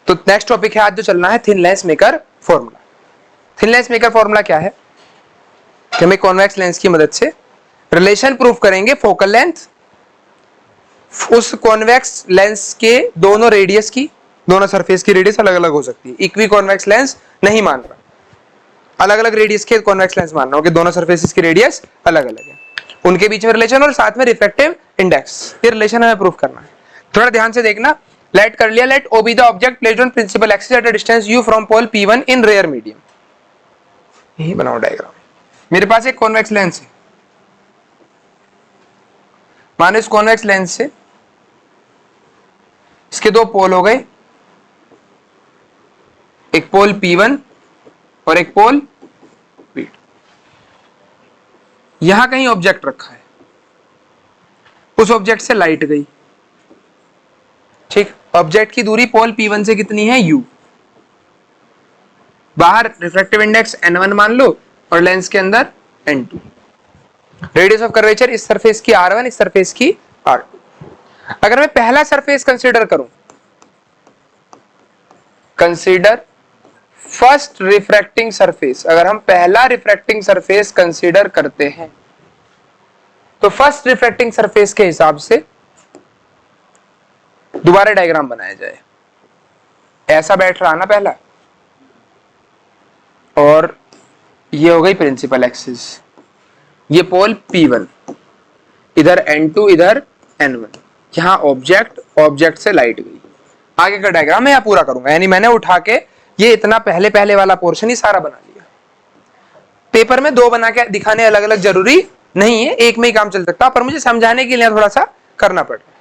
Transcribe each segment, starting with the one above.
तो next topic है आज जो चलना है, thin lens maker formula. Thin lens maker formula क्या है कि हमें कॉन्वेक्स लेंस की मदद से रिलेशन प्रूफ करेंगे फोकल लेंथ उस कॉन्वेक्स लेंस के दोनों रेडियस की, दोनों सरफेस की रेडियस अलग अलग हो सकती है। इक्वी कॉन्वेक्स लेंस नहीं मान रहा, अलग अलग रेडियस के कॉन्वेक्स लेंस मान रहा हूं कि दोनों सरफेसेस की रेडियस अलग अलग है, उनके बीच में रिलेशन और साथ में रिफ्रैक्टिव इंडेक्स, ये रिलेशन हमें प्रूफ करना है। थोड़ा ध्यान से देखना। लेट कर लिया, let O be the object placed on principal axis at a distance u from pole p1 in rare medium. यही बनाओ डायग्राम। मेरे पास एक कॉन्वेक्स लेंस है, मानो इस कॉन्वेक्स लेंस से इसके दो पोल हो गए, एक पोल P1 और एक पोल P2। यहां कहीं ऑब्जेक्ट रखा है, उस ऑब्जेक्ट से लाइट गई, ठीक। ऑब्जेक्ट की दूरी पोल P1 से कितनी है, u। बाहर रिफ्रैक्टिव इंडेक्स n1 मान लो और लेंस के अंदर n2। रेडियस ऑफ कर्वेचर इस सरफेस की r1, इस सरफेस की r2। अगर मैं पहला सरफेस कंसीडर करूं, कंसीडर फर्स्ट रिफ्रैक्टिंग सरफेस, अगर हम पहला रिफ्रैक्टिंग सरफेस कंसीडर करते हैं तो फर्स्ट रिफ्रैक्टिंग सरफेस के हिसाब से दोबारा डायग्राम बनाया जाए। ऐसा बैठ रहा ना पहला, और ये हो गई प्रिंसिपल एक्सिस, ये पोल P1, इधर N2, इधर N1। यहां ऑब्जेक्ट से लाइट गई। आगे का डायग्राम मैं यहां पूरा करूंगा, यानी मैंने उठा के ये इतना पहले वाला पोर्शन ही सारा बना लिया। पेपर में दो बना के दिखाने अलग अलग जरूरी नहीं है, एक में ही काम चल सकता है, पर मुझे समझाने के लिए थोड़ा सा करना पड़ रहा है।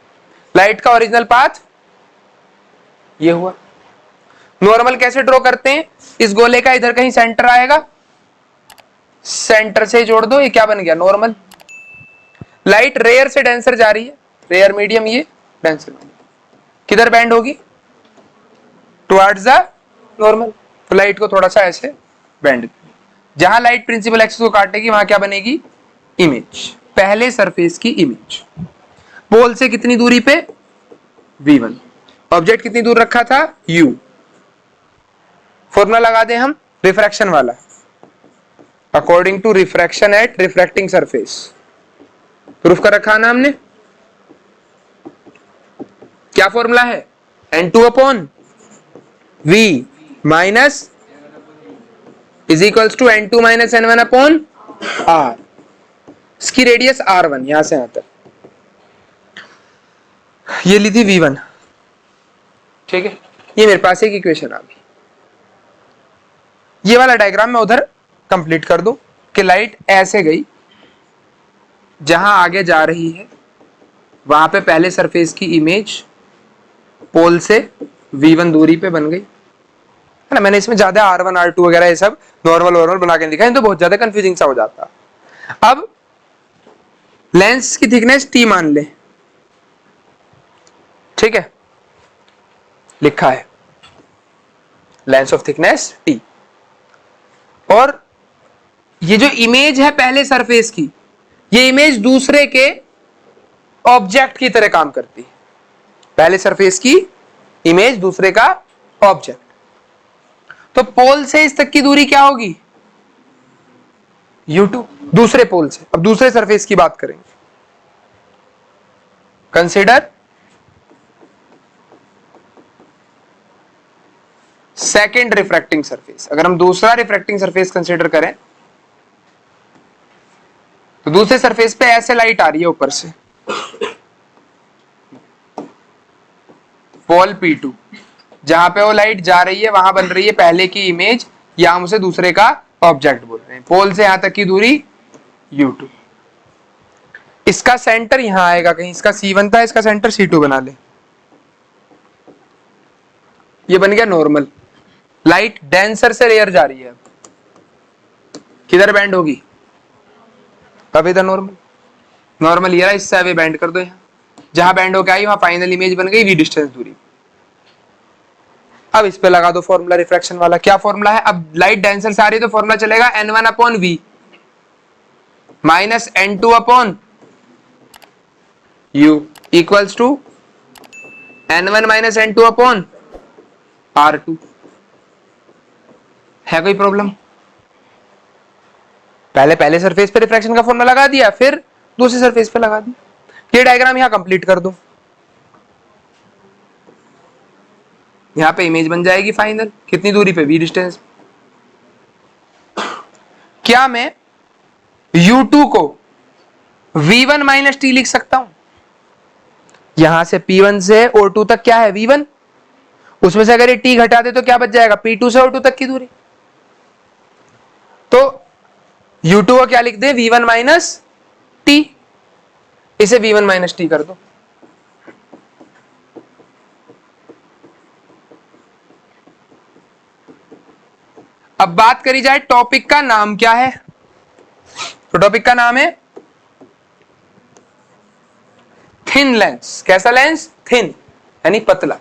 लाइट का ओरिजिनल पाथ ये हुआ। नॉर्मल कैसे ड्रॉ करते हैं, इस गोले का इधर कहीं सेंटर आएगा, सेंटर से जोड़ दो, ये क्या बन गया, नॉर्मल। लाइट रेयर से डेंसर जा रही है, रेयर मीडियम, ये डेंसर किधर बैंड होगी, टुवर्ड्स द नॉर्मल। तो लाइट को थोड़ा सा ऐसे बैंड, जहां लाइट प्रिंसिपल एक्सिस को काटेगी वहां क्या बनेगी, इमेज, पहले सरफेस की इमेज। पोल से कितनी दूरी पे, v1। ऑब्जेक्ट कितनी दूर रखा था, u। फॉर्मूला लगा दें हम रिफ्रैक्शन वाला, according to refraction at refracting surface. Proof कर रखा ना हमने, क्या फॉर्मूला है, n2 upon v minus is equals to n2 minus n1 upon r। इसकी रेडियस r1, यहां से यहां तक, ये ली थी v1, ठीक है। ये मेरे पास एक इक्वेशन आ गई। ये वाला डायग्राम मैं उधर कंप्लीट कर दूं कि लाइट ऐसे गई, जहां आगे जा रही है वहां पे पहले सरफेस की इमेज पोल से v1 दूरी पे बन गई, है ना। मैंने इसमें ज्यादा r1 r2 वगैरह ये सब नॉर्मल बना के दिखा, तो बहुत ज्यादा कंफ्यूजिंग सा हो जाता। अब लेंस की थिकनेस t मान ले, ठीक है, लिखा है लेंस ऑफ थिकनेस t। और ये जो इमेज है पहले सरफेस की, ये इमेज दूसरे के ऑब्जेक्ट की तरह काम करती है। पहले सरफेस की इमेज दूसरे का ऑब्जेक्ट, तो पोल से इस तक की दूरी क्या होगी, u2, दूसरे पोल से। अब दूसरे सरफेस की बात करेंगे, कंसीडर सेकेंड रिफ्रैक्टिंग सरफेस। अगर हम दूसरा रिफ्रैक्टिंग सरफेस कंसीडर करें तो दूसरे सरफेस पे ऐसे लाइट आ रही है ऊपर से, पोल P2, जहां पे वो लाइट जा रही है वहां बन रही है पहले की इमेज, या हम उसे दूसरे का ऑब्जेक्ट बोल रहे हैं। पोल से यहां तक की दूरी u2, इसका सेंटर यहां आएगा कहीं, इसका C1 था, इसका सेंटर C2 बना ले, ये बन गया नॉर्मल। लाइट डेंसर से रेयर जा रही है, किधर बैंड होगी, अब इधर नॉर्मल ये रहा, इससे अवे बैंड कर दो, यहां जहां बैंड होके आई वहां फाइनल इमेज बन गई v डिस्टेंस दूरी। अब इस पे लगा दो फॉर्मूला रिफ्रैक्शन वाला। क्या फॉर्मूला है, अब लाइट डेंसर से आ रही है तो फॉर्मूला चलेगा n1 upon v minus n2 upon u equals to n1 minus n2 upon R2। है कोई प्रॉब्लम? पहले सरफेस पे रिफ्रैक्शन का फॉर्मूला लगा दिया, फिर दूसरी सरफेस पे लगा दिया। ये डायग्राम यहां कंप्लीट कर दो, यहां पे इमेज बन जाएगी फाइनल। कितनी दूरी पे? v distance. क्या मैं U2 को V1 माइनस टी लिख सकता हूं? यहां से P1 से O2 तक क्या है? V1। उसमें से अगर ये T घटा दे तो क्या बच जाएगा? P2 से O2 तक की दूरी। तो U2 को क्या लिख दे? V1 minus T. इसे V1 माइनस टी कर दो। अब बात करी जाए टॉपिक का नाम क्या है, तो टॉपिक का नाम है थिन लेंस। कैसा लेंस? थिन, यानी पतला।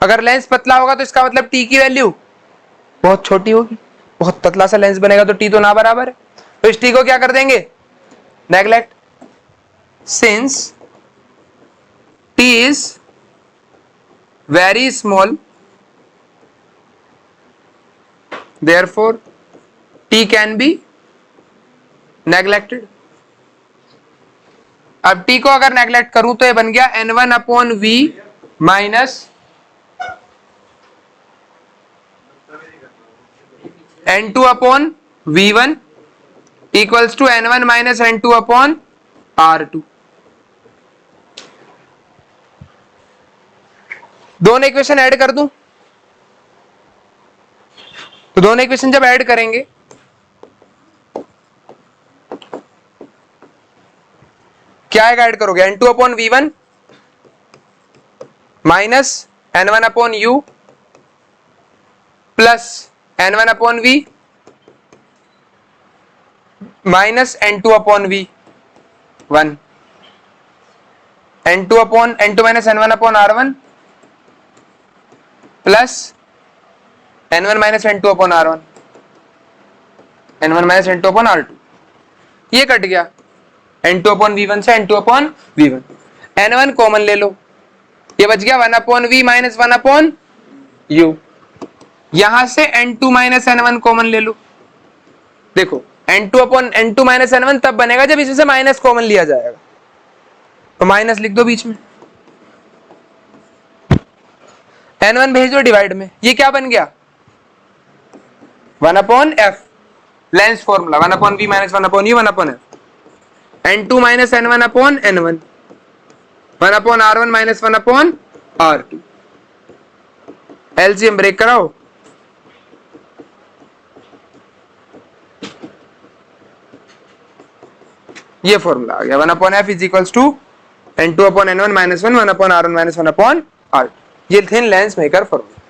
अगर लेंस पतला होगा तो इसका मतलब टी की वैल्यू बहुत छोटी होगी। बहुत पतला सा लेंस बनेगा तो टी तो ना बराबर है, तो इस टी को क्या कर देंगे? Neglect. Since T is very small, therefore t can be neglected। अब t को अगर नेग्लेक्ट करूं तो ये बन गया n1 upon v minus n2 upon v1 equals to n1 minus n2 upon r2। दोनों इक्वेशन ऐड कर दूं, तो दोनों इक्वेशन जब ऐड करेंगे क्या ऐड करोगे? n2 upon v1 minus n1 upon u plus n1 upon v minus n2 upon v1, n2 upon n2 minus n1 upon r1 plus n1 minus n2 upon r1, n1 minus n2 upon r2। ये cut गया n2 upon v1 से n2 upon v1। n1 common ले लो, ये बच गया 1 upon v minus 1 upon u। यहां से n2 minus n1 common ले लो। देखो n2 upon n2 minus n1 तब बनेगा जब इसमें से माइनस कॉमन लिया जाएगा, तो माइनस लिख दो बीच में। n1 भेज दो डिवाइड में, ये क्या बन गया? 1 upon f, lens formula 1 upon v minus 1 upon u 1 upon f। n2 minus n1 upon n1, 1 upon r1 minus 1 upon r2। LCM break कराओ, ये फॉर्मूला आ गया 1 upon f is equals to n2 upon n1 minus 1 1 upon r1 minus 1 upon r2। ये thin lens maker formula.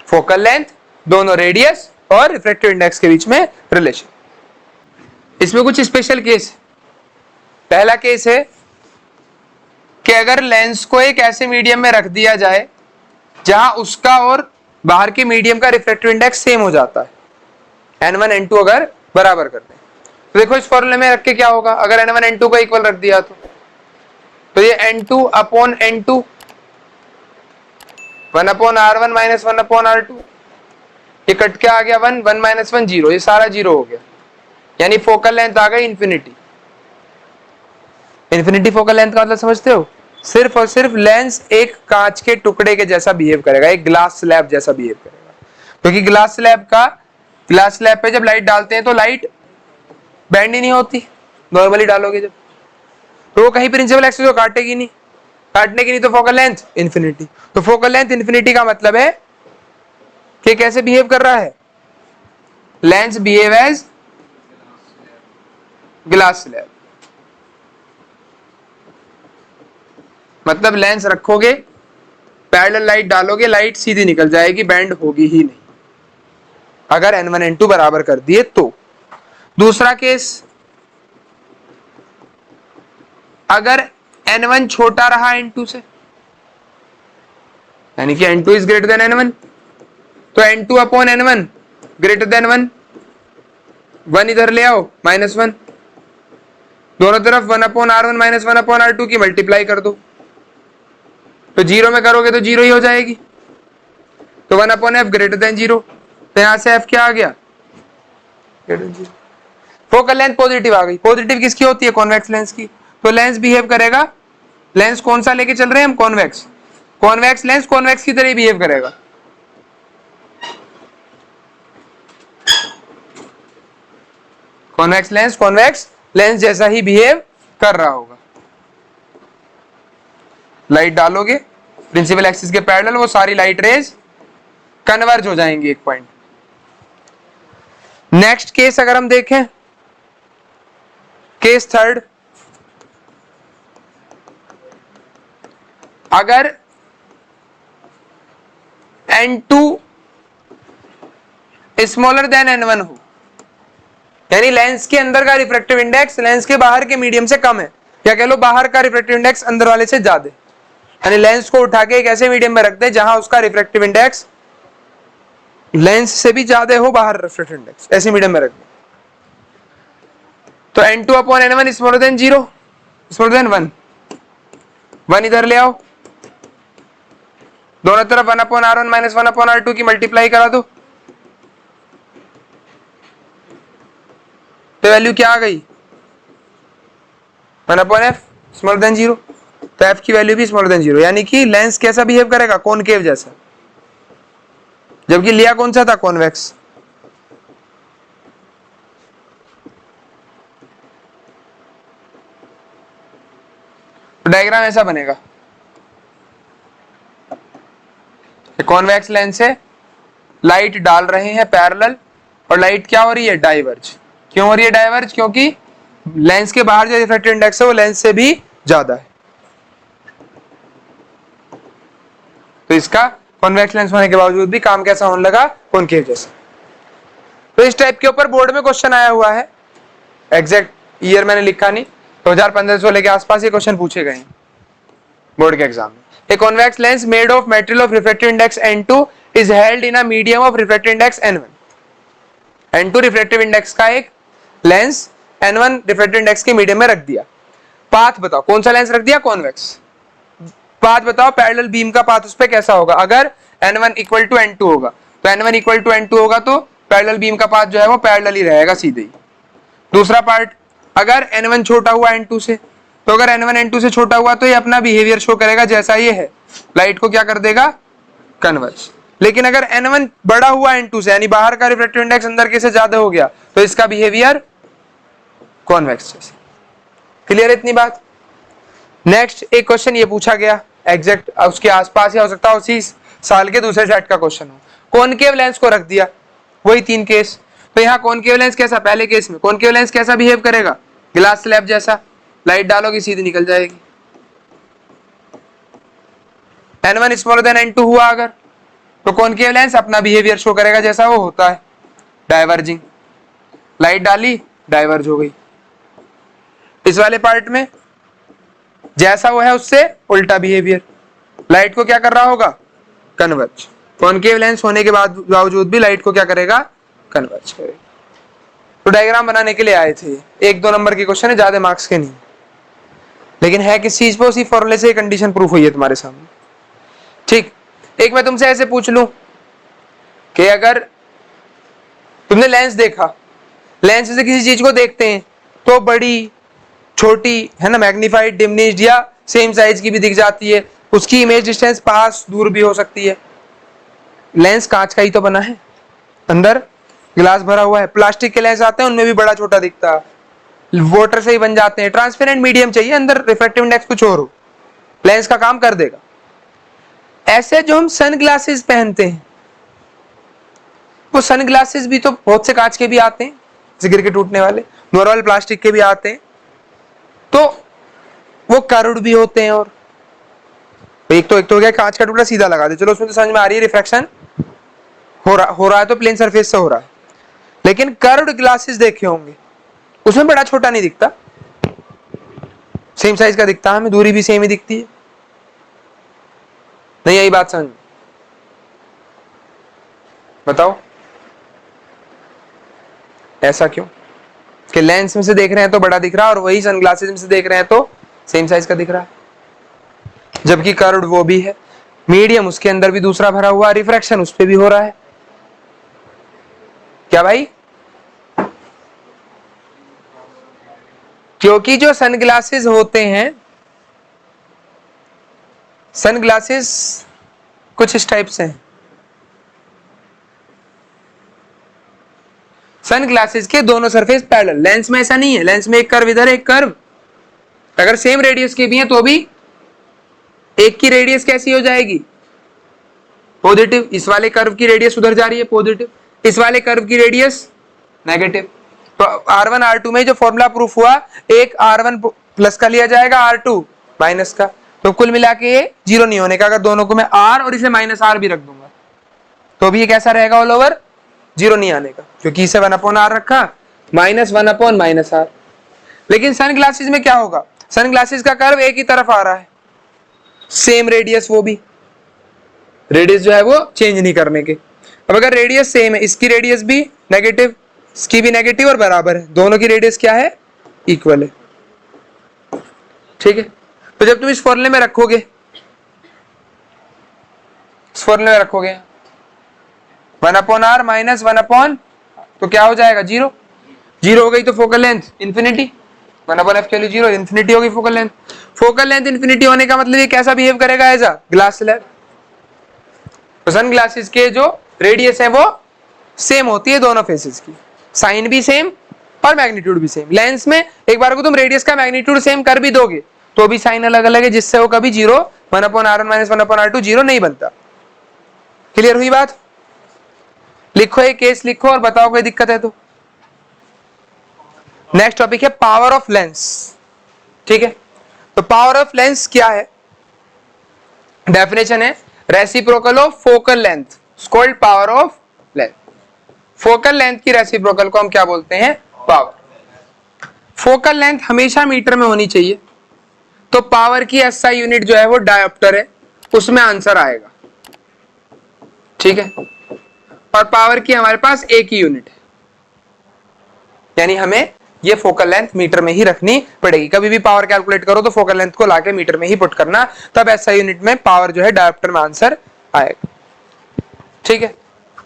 Focal length, दोनों radius और refractive index के बीच में रिलेशन। इसमें कुछ स्पेशल केस है। पहला केस है कि अगर लेंस को एक ऐसे मीडियम में रख दिया जाए जहां उसका और बाहर के मीडियम का रिफ्रैक्टिव इंडेक्स सेम हो जाता है, n1 n2 अगर बराबर कर दें, तो देखो इस फॉर्मूले में रख के क्या होगा? अगर n1 n2 को इक्वल रख दिया तो ये n2 upon n2 1 upon r1 minus 1 upon r2, ये कट के आ गया 1 1 माइनस 1 0, ये सारा जीरो हो गया, यानी फोकल लेंथ आ गई इंफिनिटी। इंफिनिटी फोकल लेंथ का मतलब समझते हो? सिर्फ और सिर्फ लेंस एक कांच के टुकड़े के जैसा बिहेव करेगा, एक ग्लास स्लैब जैसा बिहेव करेगा, क्योंकि ग्लास स्लैब पे जब लाइट डालते हैं तो लाइट बैंड ही नहीं होती, नॉर्मली डालोगे जब, तो वो कहीं प्रिंसिपल एक्सिस को काटेगी नहीं, काटने की नहीं तो फोकल लेंथ इंफिनिटी। तो फोकल लेंथ इंफिनिटी का मतलब है कि कैसे बिहेव कर रहा है? Lens behave as glass slab. मतलब लेंस रखोगे, पैरेलल लाइट डालोगे, लाइट सीधी निकल जाएगी, बैंड होगी ही नहीं, अगर n1 n2 बराबर कर दिए तो। दूसरा केस, अगर n1 छोटा रहा n2 से, यानी कि n2 is greater than n1, तो n2 upon n1 greater than 1, 1 इधर ले आओ माइनस 1, दोनों तरफ 1 upon r1 minus 1 upon r2 की मल्टीप्लाई कर दो, तो जीरो में करोगे तो जीरो ही हो जाएगी। तो 1/f ग्रेटर देन 0, तो यहां से f क्या आ गया, फोकल लेंथ पॉजिटिव आ गई। पॉजिटिव किसकी होती है, कॉन्वेक्स लेंस की। तो लेंस बिहेव करेगा, लेंस कौन सा लेके चल रहे हैं हम, कॉन्वेक्स। कॉन्वेक्स लेंस कॉन्वेक्स की तरह बिहेव करेगा। कॉन्वेक्स लेंस जैसा ही बिहेव कर रहा होगा। लाइट डालोगे प्रिंसिपल एक्सिस के पैरेलल, वो सारी लाइट रेज कन्वर्ज हो जाएंगी एक पॉइंट। नेक्स्ट केस अगर हम देखें, केस थर्ड, अगर n2 स्मॉलर देन n1 हो, यानी लेंस के अंदर का रिफ्रैक्टिव इंडेक्स लेंस के बाहर के मीडियम से कम है, या कह लो बाहर का रिफ्रैक्टिव इंडेक्स अंदर वाले से ज्यादा है, यानी लेंस को उठा के एक ऐसे मीडियम में रख दे जहां उसका रिफ्रैक्टिव इंडेक्स लेंस से भी ज्यादा हो, बाहर रिफ्रैक्टिव इंडेक्स ऐसे मीडियम में रख दे, तो n2/n1 smaller than 0, smaller than 1, 1 इधर ले आओ, दोनों तरफ 1/r1 माइनस 1/r2 की मल्टीप्लाई करा दो, तो वैल्यू क्या आ गई, 1/f स्मॉलर देन 0, तो f की वैल्यू भी स्मॉलर देन 0, यानी कि लेंस कैसा बिहेव करेगा, कॉनकेव जैसा, जबकि लिया कौन सा था, कॉन्वेक्स। तो डायग्राम ऐसा बनेगा, कॉन्वेक्स लेंस से लाइट डाल रहे हैं पैरेलल, और लाइट क्या हो रही है, डाइवर्ज। क्यों हो रही है डाइवर्ज, क्योंकि लेंस के बाहर जो रिफ्रैक्टिव इंडेक्स है वो लेंस से भी ज्यादा है। तो इसका कॉन्वेक्स लेंस होने के बावजूद भी काम कैसा होने लगा, कॉनकेव जैसा। तो इस टाइप के ऊपर बोर्ड में क्वेश्चन आया हुआ है, एग्जैक्ट ईयर मैंने लिखा नहीं, 2015-16 के आसपास ये क्वेश्चन पूछे गए बोर्ड के एग्जाम में। A convex lens made of material of refractive index n2 is held in a medium of refractive index n1. n2 refractive index का एक लेंस n1 refractive index के मीडियम में रख दिया। पाथ बताओ, कौन सा लेंस रख दिया, कॉन्वेक्स। पाथ बताओ, पैरेलल बीम का पाथ उस पे कैसा होगा, अगर n1 इक्वल टू n2 होगा, तो n1 इक्वल टू n2 होगा तो पैरेलल बीम का पाथ जो है वो पैरेलल ही रहेगा सीधे ही। दूसरा पार्ट, अगर n1 छोटा हुआ n2 से, तो अगर n1 n2 से छोटा हुआ तो ये अपना बिहेवियर शो करेगा जैसा ये है, लाइट को क्या कर देगा, कन्वर्ज। लेकिन अगर n1 बड़ा हुआ n2 से, यानी बाहर का रिफ्रैक्टिव इंडेक्स अंदर के से ज्यादा हो गया, तो इसका बिहेवियर कॉन्वेक्स जैसे। क्लियर इतनी बात। नेक्स्ट एक क्वेश्चन ये पूछा गया, एग्जैक्ट उसके आसपास या हो सकता है उसी साल के दूसरे सेट का क्वेश्चन हो, कॉनकेव लेंस को रख दिया, वही 3 केस। तो यहाँ कॉनकेव लेंस कैसा, पहले केस में कॉनकेव लेंस कैसा बिहेव करेगा, ग्लास स्लैब जैसा, लाइट डालोगी सीधी निकल जाएगी। n1 स्मॉलर देन n2 हुआ अगर, तो कॉनकेव लेंस अपना बिहेवियर शो करेगा जैसा वो होता है, डाइवर्जिंग। लाइट डाली, डाइवर्ज हो गई। इस वाले पार्ट में जैसा वो है उससे उल्टा बिहेवियर, लाइट को क्या कर रहा होगा, कन्वर्ज। कॉनकेव लेंस होने के बावजूद भी लाइट को क्या करेगा, कन्वर्ज करेगा। तो डायग्राम बनाने के लिए आए थे, 1-2 नंबर के क्वेश्चन है, ज्यादा मार्क्स के नहीं, लेकिन है किस चीज पे, उसी फॉर्मूले से कंडीशन प्रूफ हुई है तुम्हारे सामने। ठीक, एक मैं तुमसे ऐसे पूछ लूं कि अगर तुमने लेंस देखा, लेंस से किसी चीज को देखते हैं तो बड़ी, छोटी है ना, मैग्नीफाइड, डिमिनिश्ड या सेम साइज की भी दिख जाती है, उसकी इमेज डिस्टेंस पास दूर भी हो सकती है। लेंस कांच का ही तो बना है, अंदर ग्लास भरा हुआ है। प्लास्टिक के लेंस आते हैं उनमें भी बड़ा छोटा दिखता है, वाटर से ही बन जाते हैं। ट्रांसपेरेंट मीडियम चाहिए, अंदर रिफ्रैक्टिव इंडेक्स कुछ और हो, लेंस का काम कर देगा। ऐसे जो हम सन ग्लासेस पहनते हैं, वो सन ग्लासेस भी तो बहुत से कांच के भी आते हैं, गिर के टूटने वाले, नॉर्मल प्लास्टिक के भी आते हैं, तो वो कर्व्ड भी होते हैं। और एक तो क्या, कांच का टुकड़ा सीधा लगा दे, चलो उसमें तो समझ में आ रही है रिफ्रैक्शन हो रहा है तो प्लेन सरफेस से हो रहा है। लेकिन कर्व्ड ग्लासेस देखे होंगे, उसमें बड़ा छोटा नहीं दिखता, सेम साइज का दिखता है, हमें दूरी भी सेम ही दिखती है। नहीं यही बात समझ, बताओ ऐसा क्यों, कि लेंस में से देख रहे हैं तो बड़ा दिख रहा है, और वही सनग्लासेस में से देख रहे हैं तो सेम साइज का दिख रहा है, जबकि कर्व्ड वो भी है। मीडियम उसके अंदर भी दूसरा भरा हुआ, रिफ्रैक्शन उस पर भी हो रहा है। क्या भाई? क्योंकि जो सनग्लासेस होते हैं, सनग्लासेस कुछ इस टाइप से हैं। सनग्लासेस के दोनों सरफेस पैरेलल, लेंस में ऐसा नहीं है। लेंस में एक कर्व इधर, एक कर्व, अगर सेम रेडियस के भी हैं तो भी एक की रेडियस कैसी हो जाएगी? पॉजिटिव। इस वाले कर्व की रेडियस उधर जा रही है पॉजिटिव, इस वाले कर्व की रेडियस नेगेटिव। तो R1 R2 में जो फॉर्मूला प्रूफ हुआ, एक R1 प्लस का लिया जाएगा, R2 माइनस का, तो कुल मिला के ये जीरो नहीं होने का। अगर दोनों को मैं R और इसे माइनस R भी रख दूंगा तो भी ये कैसा रहेगा? ऑल ओवर जीरो नहीं आने का, क्योंकि इसे 1/R रखा, माइनस 1/R। लेकिन सन ग्लासेस में क्या होगा? सन ग्लासेस का कर्व एक ही तरफ आ रहा है, सेम रेडियस, वो भी रेडियस जो है वो चेंज नहीं करने के। अब अगर रेडियस सेम है, इसकी रेडियस भी नेगेटिव, इसकी भी नेगेटिव और बराबर है, दोनों की रेडियस क्या है? इक्वल है। ठीक है, तो जब तुम इस फॉर्मूले में रखोगे, इस फॉर्मूले में रखोगे 1/R माइनस 1/, तो क्या हो जाएगा? जीरो। जीरो हो गई तो फोकल लेंथ इंफिनिटी, 1/f के लिए जीरो, इंफिनिटी होगी focal length. Focal length infinity होने का मतलब ये कैसा बिहेव करेगा? As a glass slab. तो सन ग्लासेस के जो रेडियस है वो सेम होती है दोनों फेसेस की, साइन भी सेम और मैग्नीट्यूड भी सेम। लेंस में एक बार को तुम रेडियस का मैग्नीट्यूड सेम कर भी दोगे तो भी साइन अलग अलग है, जिससे वो कभी zero 1/R1 minus 1/R2 zero नहीं बनता। क्लियर हुई बात? लिखो एक केस लिखो और बताओ कोई दिक्कत है तो। नेक्स्ट टॉपिक है पावर ऑफ लेंस। ठीक है, तो पावर ऑफ लेंस क्या है? डेफिनेशन है reciprocal of focal length, called power of length. Focal length की रेसिप्रोकल को हम क्या बोलते हैं? पावर। फोकल लेंथ हमेशा मीटर में होनी चाहिए, तो पावर की एसआई यूनिट जो है वो डायोप्टर है, उसमें आंसर आएगा। ठीक है, और पावर की हमारे पास एक ही यूनिट है, यानी हमें ये फोकल लेंथ मीटर में ही रखनी पड़ेगी। कभी भी पावर कैलकुलेट करो तो फोकल लेंथ को लाके मीटर में ही पुट करना, तब एसआई यूनिट में पावर जो है डायोप्टर में आंसर आएगा। ठीक है,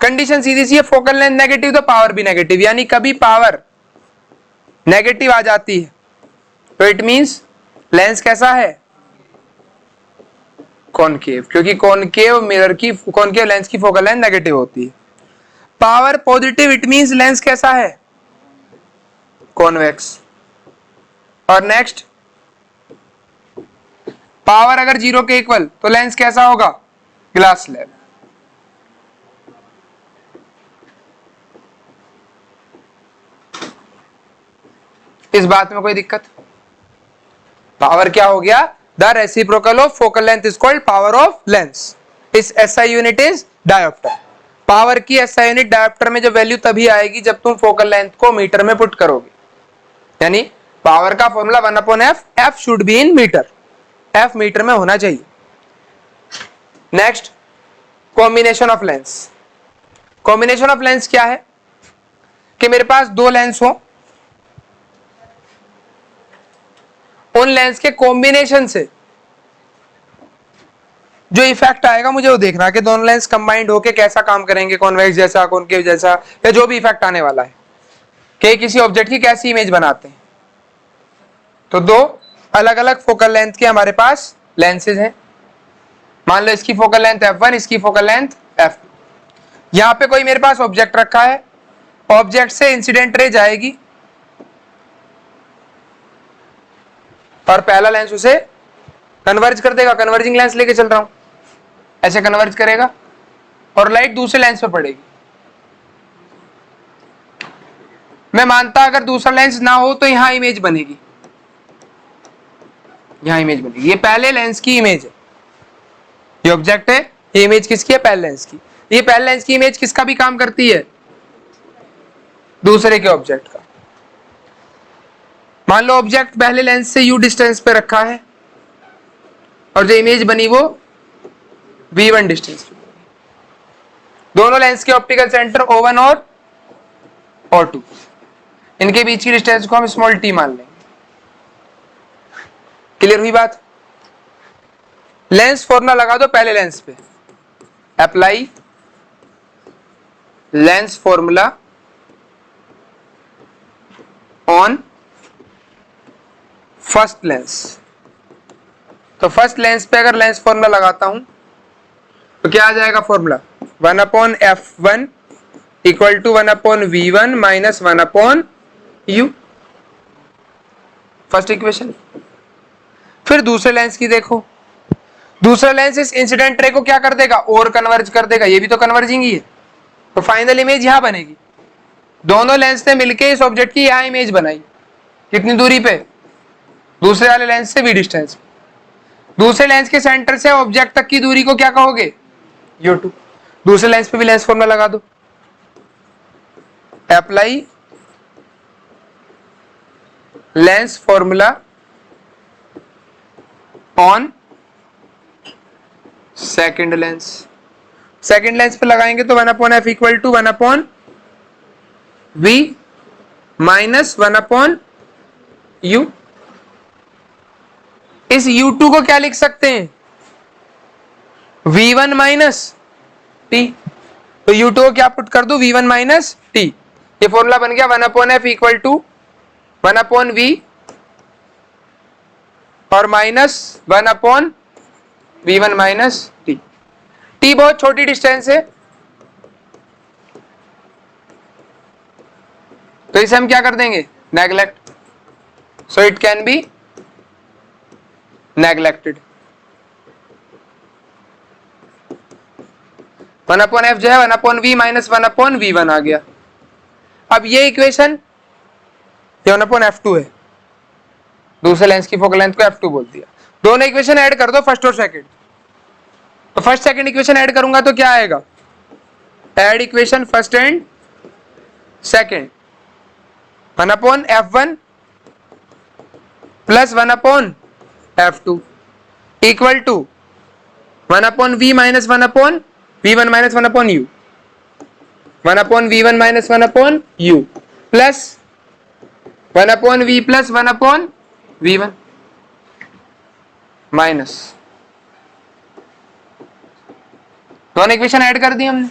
कंडीशन सीधी सी है, फोकल लेंथ नेगेटिव तो पावर भी नेगेटिव, यानी कभी पावर नेगेटिव आ जाती है तो इट मींस लेंस कैसा है? कॉनकेव, क्योंकि कॉनकेव मिरर की, कॉनकेव लेंस की फोकल लेंथ नेगेटिव होती है। Power positive, it means lens कैसा है? कॉन्वेक्स। और नेक्स्ट, पावर अगर जीरो के इक्वल तो लेंस कैसा होगा? Glass slab. इस बात में कोई दिक्कत? पावर क्या हो गया? The reciprocal of focal length is called power of lens. Its SI unit is dioptre. Power की एसआई यूनिट डायोप्टर में जो वैल्यू तभी आएगी जब तुम फोकल लेंथ को मीटर में पुट करोगे, यानी पावर का formula 1/f, f should be in metre, f metre में होना चाहिए। Next, combination of lens. Combination of lens क्या है? कि मेरे पास दो लेंस हो, उन लेंस के कॉम्बिनेशन से जो इफेक्ट आएगा मुझे वो देखना कि दोनों लेंस कंबाइंड होके कैसा काम करेंगे, कॉन्वेक्स जैसा, कॉनकेव जैसा, या जो भी इफेक्ट आने वाला है कि किसी ऑब्जेक्ट की कैसी इमेज बनाते हैं। तो दो अलग अलग फोकल लेंथ के हमारे पास लेंसेज हैं। मान लो इसकी फोकल लेंथ f1, इसकी फोकल लेंथ f2। यहां पे कोई मेरे पास ऑब्जेक्ट रखा है, ऑब्जेक्ट से इंसिडेंट रे जाएगी और पहला लेंस उसे कन्वर्ज कर देगा। कन्वर्जिंग लेंस लेके चल रहा हूं, ऐसे कन्वर्ज करेगा और लाइट दूसरे लेंस पे पड़ेगी। मैं मानता अगर दूसरा लेंस ना हो तो यहां इमेज बनेगी, यहां इमेज बनेगी। ये पहले लेंस की इमेज है, ये ऑब्जेक्ट है, ये इमेज किसकी है? पहले लेंस की। ये पहले लेंस की इमेज किसका भी काम करती है? दूसरे के ऑब्जेक्ट का। मान लो ऑब्जेक्ट पहले लेंस से u डिस्टेंस पे रखा है और जो इमेज बनी वो v1 डिस्टेंस पे। दोनों लेंस के ऑप्टिकल सेंटर O1 और O2, इनके बीच की डिस्टेंस को हम स्मॉल t मान लेंगे। क्लियर हुई बात? लेंस फॉर्मूला लगा दो पहले लेंस पे, apply lens formula on first lens. तो फर्स्ट लेंस पे अगर लेंस फॉर्मूला लगाता हूं तो क्या आ जाएगा formula, 1/f1 equal to 1/v1 minus 1/u, first equation. फिर दूसरे लेंस की देखो, दूसरा लेंस इस इंसिडेंट रे को क्या कर देगा, और कन्वर्ज कर देगा, ये भी तो कन्वर्जिंग ही है, तो फाइनल इमेज यहां बनेगी। दोनों लेंस ने मिलकर इस ऑब्जेक्ट की यहां इमेज बनाई, कितनी दूरी पे, दूसरे वाले लेंस से v डिस्टेंस। दूसरे लेंस के सेंटर से ऑब्जेक्ट तक की दूरी को क्या कहोगे, u2। दूसरे लेंस पे भी लेंस फॉर्मूला लगा दो, apply lens formula on second lens. Second lens पे लगाएंगे तो 1/f equal to 1/v minus 1/u। इस u2 को क्या लिख सकते हैं, v1 माइनस t। तो u2 को क्या पुट कर दो, v1 माइनस t। ये फॉर्मूला बन गया 1/f इक्वल टू 1/v और minus 1/v1 minus t। t बहुत छोटी डिस्टेंस है, तो इसे हम क्या कर देंगे, neglect, so it can be neglected. 1/f जो है 1/v माइनस 1/v1 आ गया। अब ये इक्वेशन ये 1/f2 है, दूसरे लेंस की फोकल लेंथ को f2 बोल दिया। दोनों इक्वेशन ऐड कर दो, फर्स्ट और सेकंड। तो फर्स्ट सेकंड इक्वेशन ऐड करूंगा तो क्या आएगा, add equation first and second, 1/f1 plus 1/f2 equal to 1/v minus 1/v1 minus 1/u, 1/v1 minus 1/u plus 1/v plus 1/v1 minus, दोनों equation add कर दी हमने।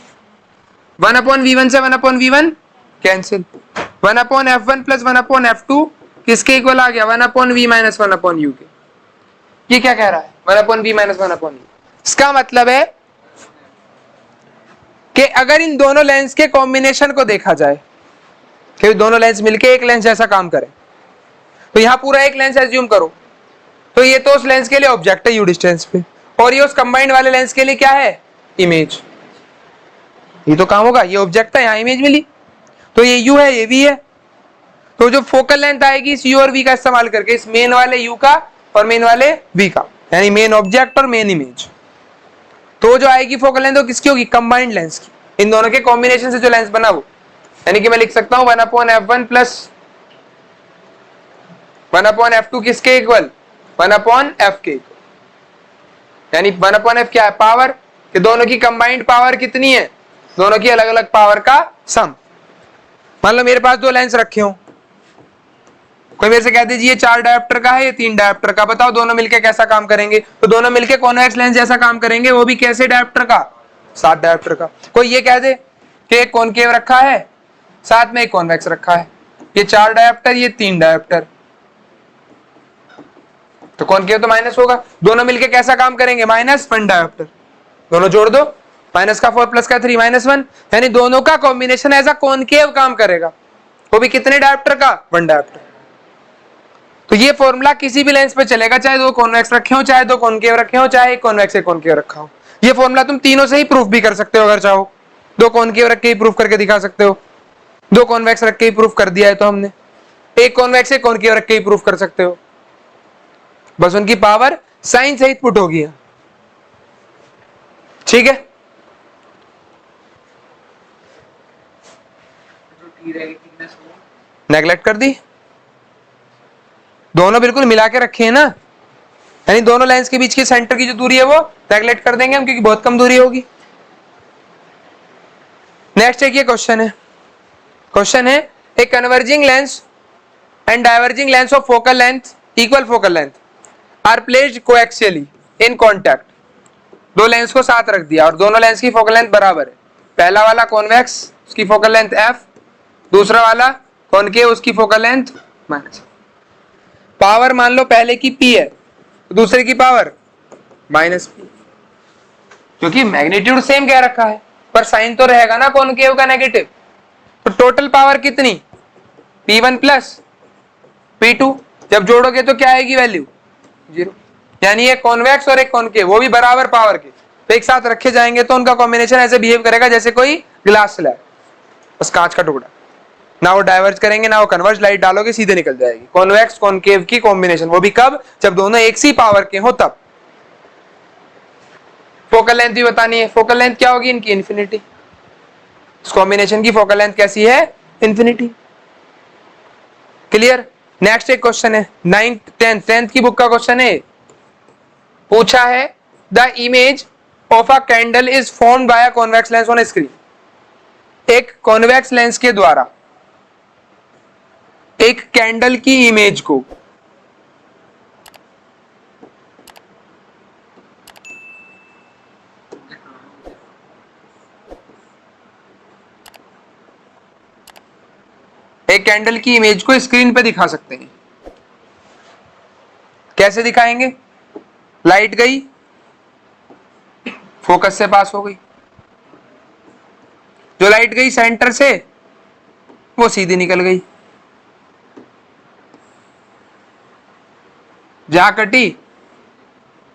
1/v1 से 1/v1 cancel, 1/f1 plus 1/f2 किसके equal आ गया, 1/v minus 1/u के। ये क्या कह रहा है, 1/v माइनस 1/u। इसका मतलब है कि अगर इन दोनों लेंस के कॉम्बिनेशन को देखा जाए कि दोनों लेंस मिलके एक लेंस जैसा काम करे, तो यहां पूरा एक लेंस एज्यूम करो, तो ये तो उस लेंस के लिए ऑब्जेक्ट है u डिस्टेंस पे, और ये उस कंबाइंड वाले लेंस के लिए क्या है, इमेज। ये तो काम होगा, ये ऑब्जेक्ट है, यहां इमेज मिली, तो ये u है, ये v है। तो जो फोकल लेंथ आएगी इस u और v का इस्तेमाल करके, इस मेन वाले u का और मेन वाले v का, यानी मेन ऑब्जेक्ट और मेन इमेज, तो जो आएगी फोकल लेंथ वो किसकी होगी, कंबाइंड लेंस की, इन दोनों के कॉम्बिनेशन से जो लेंस बना वो। यानी कि मैं लिख सकता हूं 1/f1 प्लस 1/f2 किसके इक्वल, 1/f के इक्वल। यानी 1/f क्या है, पावर, कि दोनों की कंबाइंड पावर कितनी है, दोनों की अलग अलग पावर का सम। मान लो मेरे पास दो लेंस रखे हो, कोई मेरे से कह दीजिए ये 4 डायोप्टर का है, ये 3 डायोप्टर का, बताओ दोनों मिलके कैसा काम करेंगे। तो दोनों मिलके कॉन्वेक्स लेंस जैसा काम करेंगे, वो भी कैसे डायोप्टर का, 7 डायोप्टर का। कोई ये कह दे कि एक कॉनकेव रखा है, साथ में एक कॉन्वेक्स रखा है, ये 4 डायोप्टर, ये 3 डायोप्टर, तो कॉनकेव तो माइनस होगा। दोनों मिलके कैसा काम करेंगे, -1 डायोप्टर। दोनों जोड़ दो, माइनस का 4 प्लस का 3 -1, यानी दोनों का कॉम्बिनेशन एज अ कॉनकेव काम करेगा, वो भी कितने डायोप्टर का, 1 डायोप्टर। तो ये फॉर्मूला किसी भी लेंस पे चलेगा, चाहे दो कॉन्वेक्स रखे हो, चाहे दो कॉनकेव रखे हो, चाहे एक कॉन्वेक्स एक कॉनकेव रखा हो। ये फॉर्मूला तुम तीनों से ही प्रूफ भी कर सकते हो अगर चाहो, दो कॉनकेव रख के ही प्रूफ करके दिखा सकते हो, दो कॉन्वेक्स रख के ही प्रूफ कर दिया है तो हमने, एक कॉन्वेक्स एक कॉनकेव रख के ही प्रूफ कर सकते हो, बस उनकी पावर साइन सहित पुट होगी। ठीक है, नेगलेक्ट कर दी, दोनों बिल्कुल मिला के रखे हैं ना, यानी दोनों लेंस के बीच की सेंटर की जो दूरी है वो नेगलेक्ट कर देंगे हम, क्योंकि बहुत कम दूरी होगी। नेक्स्ट एक ये क्वेश्चन है a converging lens and diverging lens of focal length equal focal length are placed coaxially in contact, दो लेंस को साथ रख दिया और दोनों लेंस की फोकल लेंथ बराबर है। पहला वाला कॉन्वेक्स, उसकी फोकल लेंथ f, दूसरा वाला कॉनकेव, उसकी फोकल लेंथ माइनस। पावर मान लो पहले की p है, दूसरे की पावर माइनस p, क्योंकि मैग्नीट्यूड सेम कह रखा है पर साइन तो रहेगा ना कॉनकेव का नेगेटिव। तो टोटल पावर कितनी, p1 प्लस p2, जब जोड़ोगे तो क्या आएगी वैल्यू, 0। यानी एक कॉन्वेक्स और एक कॉनकेव, वो भी बराबर पावर के, तो एक साथ रखे जाएंगे तो उनका कॉम्बिनेशन ऐसे बिहेव करेगा जैसे कोई ग्लास स्लैब, बस कांच का टुकड़ा, ना वो डाइवर्ज करेंगे ना वो कन्वर्ज, लाइट डालोगे सीधे निकल जाएगी। कॉन्वेक्स कॉनकेव की कॉम्बिनेशन, वो भी कब, जब दोनों एक सी पावर के हो तब। फोकल लेंथ भी बतानी है, फोकल लेंथ क्या होगी इनकी, इन्फिनिटी। इस कॉम्बिनेशन की फोकल लेंथ कैसी है, इन्फिनिटी। क्लियर। नेक्स्ट एक क्वेश्चन है 9th 10th 10th की बुक का क्वेश्चन है, पूछा है the image of a candle is formed by a convex lens on screen. एक कॉन्वेक्स लेंस के द्वारा एक कैंडल की इमेज को एक कैंडल की इमेज को स्क्रीन पे दिखा सकते हैं। कैसे दिखाएंगे, लाइट गई, फोकस से पास हो गई, जो लाइट गई सेंटर से वो सीधी निकल गई, जहां कटी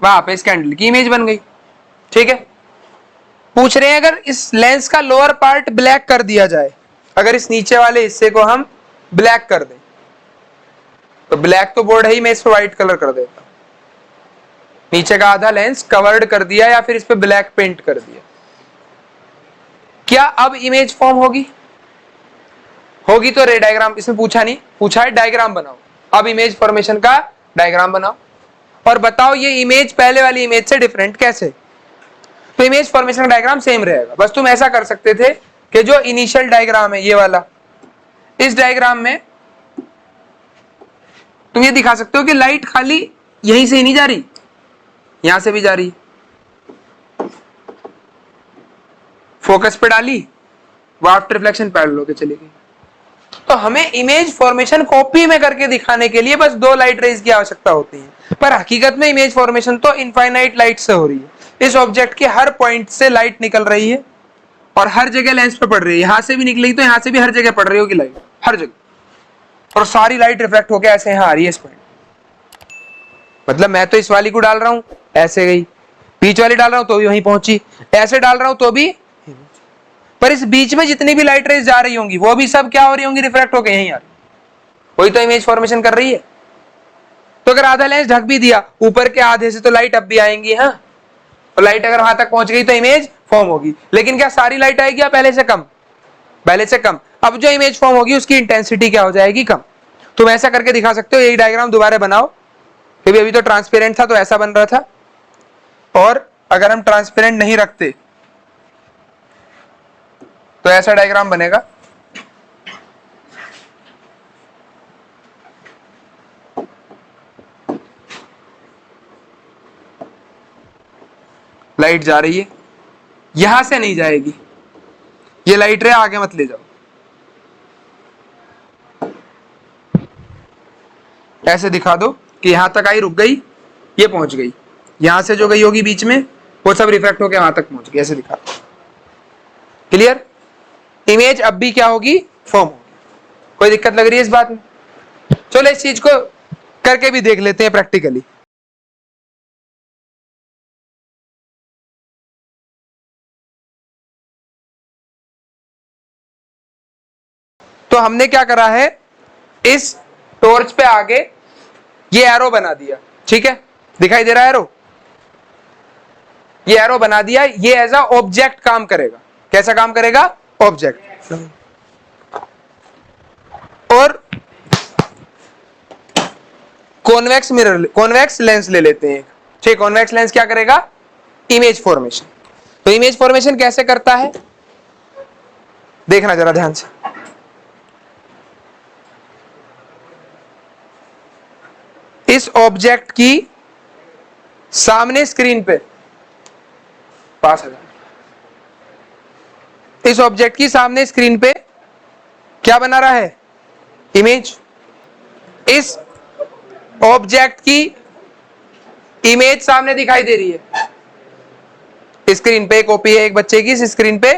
वहां पे इस कैंडल की इमेज बन गई। ठीक है, पूछ रहे हैं अगर इस लेंस का लोअर पार्ट ब्लैक कर दिया जाए, अगर इस नीचे वाले हिस्से को हम ब्लैक कर दें, तो ब्लैक तो बोर्ड है ही, मैं इस पे व्हाइट कलर कर देता हूं, नीचे का आधा लेंस कवर्ड कर दिया या फिर इस पे ब्लैक पेंट कर दिया, क्या अब इमेज फॉर्म होगी, होगी तो रे डायग्राम, इसमें पूछा नहीं, पूछा है डायग्राम बनाओ, अब इमेज फॉर्मेशन का डायग्राम बनाओ और बताओ ये इमेज पहले वाली इमेज से डिफरेंट कैसे। तो इमेज फॉर्मेशन का डायग्राम सेम रहेगा, बस तुम ऐसा कर सकते थे कि जो इनिशियल डायग्राम है ये वाला, इस डायग्राम में तुम ये दिखा सकते हो कि लाइट खाली यहीं से ही नहीं जा रही, यहां से भी जा रही, फोकस पे डाली, वाफ्ट रिफ्लेक्शन पैरेलल होके चली गई। तो हमें इमेज फॉर्मेशन कॉपी में करके दिखाने के लिए बस दो लाइट रेज की आवश्यकता होती है, पर हकीकत में इमेज फॉर्मेशन तो इनफाइनाइट लाइट से हो रही है। इस ऑब्जेक्ट के हर पॉइंट से लाइट निकल रही है और हर जगह लेंस पे पड़ रही है, यहां से भी निकलेगी तो यहां से भी हर जगह पड़ रही होगी लाइट, हर जगह, और सारी लाइट रिफ्लेक्ट होकर ऐसे यहां आ रही है इस पॉइंट। मतलब मैं तो इस वाली को डाल रहा हूं ऐसे गई, बीच वाली डाल रहा हूं तो भी वहीं पहुंची, ऐसे डाल रहा हूं तो भी, पर इस बीच में जितनी भी लाइट रेज जा रही होंगी वो भी सब क्या हो रही होंगी, रिफ्लेक्ट होकर यहीं आ रही, वही तो इमेज फॉर्मेशन कर रही है। तो अगर आधा लेंस ढक भी दिया, ऊपर के आधे से तो लाइट अब भी आएंगी, हाँ, और लाइट अगर वहां तक पहुंच गई तो इमेज फॉर्म होगी। लेकिन क्या सारी लाइट आएगी या पहले से कम, पहले से कम। अब जो इमेज फॉर्म होगी उसकी इंटेंसिटी क्या हो जाएगी, कम। तुम ऐसा करके दिखा सकते हो, यही डायग्राम दोबारा बनाओ, क्योंकि अभी तो ट्रांसपेरेंट था तो ऐसा बन रहा था, और अगर हम ट्रांसपेरेंट नहीं रखते तो ऐसा डायग्राम बनेगा। लाइट जा रही है, यहां से नहीं जाएगी, ये लाइट रे आगे मत ले जाओ, ऐसे दिखा दो कि यहां तक आई, रुक गई, ये पहुंच गई, यहां से जो गई होगी बीच में वो सब रिफ्लेक्ट होकर वहां तक पहुंच गई, ऐसे दिखा दो। क्लियर। इमेज अब भी क्या होगी, फॉर्म होगी। कोई दिक्कत लग रही है इस बात में, चलो इस चीज को करके भी देख लेते हैं प्रैक्टिकली। तो हमने क्या करा है, इस टॉर्च पे आगे ये एरो बना दिया, ठीक है, दिखाई दे रहा है एरो, ये एरो बना दिया, ये एज अ ऑब्जेक्ट काम करेगा। कैसा काम करेगा, ऑब्जेक्ट। और कॉन्वेक्स मिरर, कॉन्वेक्स लेंस ले लेते हैं, ठीक, कॉन्वेक्स लेंस क्या करेगा, इमेज फॉर्मेशन। तो इमेज फॉर्मेशन कैसे करता है, देखना जरा ध्यान से। इस ऑब्जेक्ट की सामने स्क्रीन पे पास है, इस ऑब्जेक्ट की सामने स्क्रीन पे क्या बना रहा है, इमेज। इस ऑब्जेक्ट की इमेज सामने दिखाई दे रही है, स्क्रीन पे कॉपी है एक बच्चे की, इस स्क्रीन पे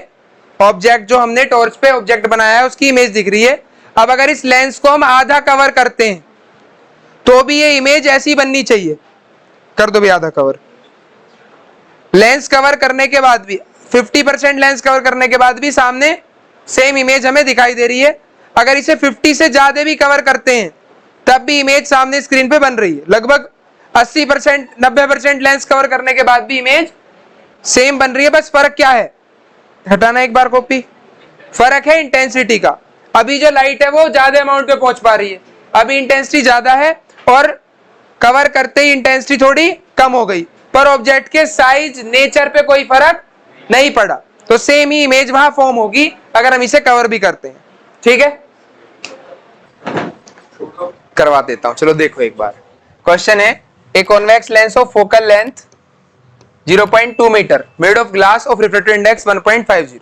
ऑब्जेक्ट जो हमने टॉर्च पे ऑब्जेक्ट बनाया है उसकी इमेज दिख रही है। अब अगर इस लेंस को हम आधा कवर करते हैं तो भी ये इमेज ऐसी बननी चाहिए, कर दो भी आधा कवर। लेंस कवर करने के बाद भी 50% लेंस कवर करने के बाद भी सामने सेम इमेज हमें दिखाई दे रही है। अगर इसे 50 से ज्यादा भी कवर करते हैं तब भी इमेज सामने स्क्रीन पे बन रही है। लगभग 80% 90% लेंस कवर करने के बाद भी इमेज सेम बन रही है। बस फर्क क्या है, हटाना एक बार कॉपी, फर्क है इंटेंसिटी का। अभी जो लाइट है वो ज्यादा अमाउंट पे पहुंच पा रही है, अभी इंटेंसिटी ज्यादा है और कवर करते ही इंटेंसिटी थोड़ी कम हो गई, पर ऑब्जेक्ट के साइज नेचर पे कोई फर्क नहीं पड़ा, तो सेम ही इमेज वहां फॉर्म होगी अगर हम इसे कवर भी करते हैं। ठीक है, करवा देता हूं, चलो देखो एक बार। क्वेश्चन है, a convex lens of focal length 0.2 metre made of glass of refractive index 1.50।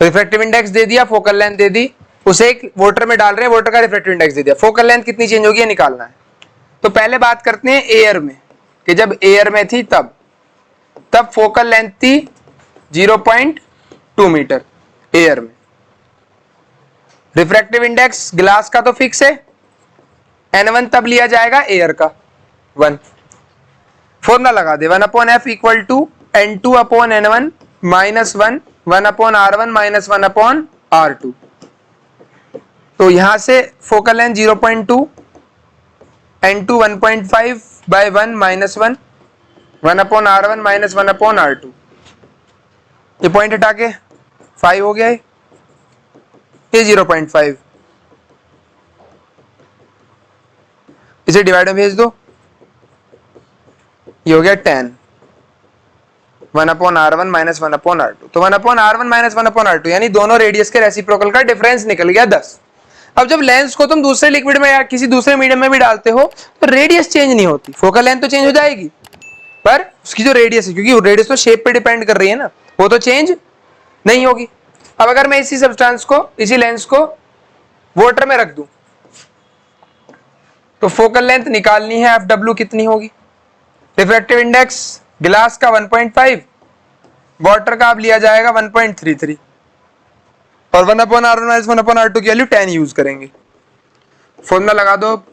Refractive index दे दिया, फोकल लेंथ दे दी, उसे एक वाटर में डाल रहे हैं, वाटर का रिफ्रैक्टिव इंडेक्स दे दिया, फोकल लेंथ कितनी चेंज होगी निकालना है। तो पहले बात करते हैं एयर में, कि जब एयर में थी तब फोकल लेंथ थी 0.2 मीटर एयर में। रिफ्रैक्टिव इंडेक्स ग्लास का तो फिक्स है, n1 तब लिया जाएगा एयर का 1। फॉर्मूला लगा दे, 1/f equal to n2 upon n1 minus 1 upon r1 minus 1 upon r2। तो यहां से focal length 0.2, n2 1.5 by 1 minus 1 upon r1 minus 1 upon r2। ये पॉइंट हटा के 5 हो गया है, ये 0.5, इसे डिवाइड में भेज दो, ये हो गया 10, 1 upon r1 minus 1 upon r2। तो 1 upon r1 minus 1 upon r2 यानी दोनों रेडियस के रेसिप्रोकल का डिफरेंस निकल गया 10। अब जब लेंस को तुम दूसरे लिक्विड में या किसी दूसरे मीडियम में भी डालते हो तो रेडियस चेंज नहीं होती, फोकल लेंथ तो चेंज हो जाएगी पर उसकी जो रेडियस है, क्योंकि रेडियस तो शेप पे डिपेंड कर रही है ना, वो तो चेंज नहीं होगी। अब अगर मैं इसी सब्सटेंस को, इसी लेंस को वाटर में रख दूं तो फोकल लेंथ निकालनी है, FW कितनी होगी। रिफ्रैक्टिव इंडेक्स ग्लास का 1.5, वाटर का अब लिया जाएगा 1.33 और 1 upon r1 minus 1 upon r2 की वैल्यू 10 यूज करेंगे। फॉर्मूला लगा दो,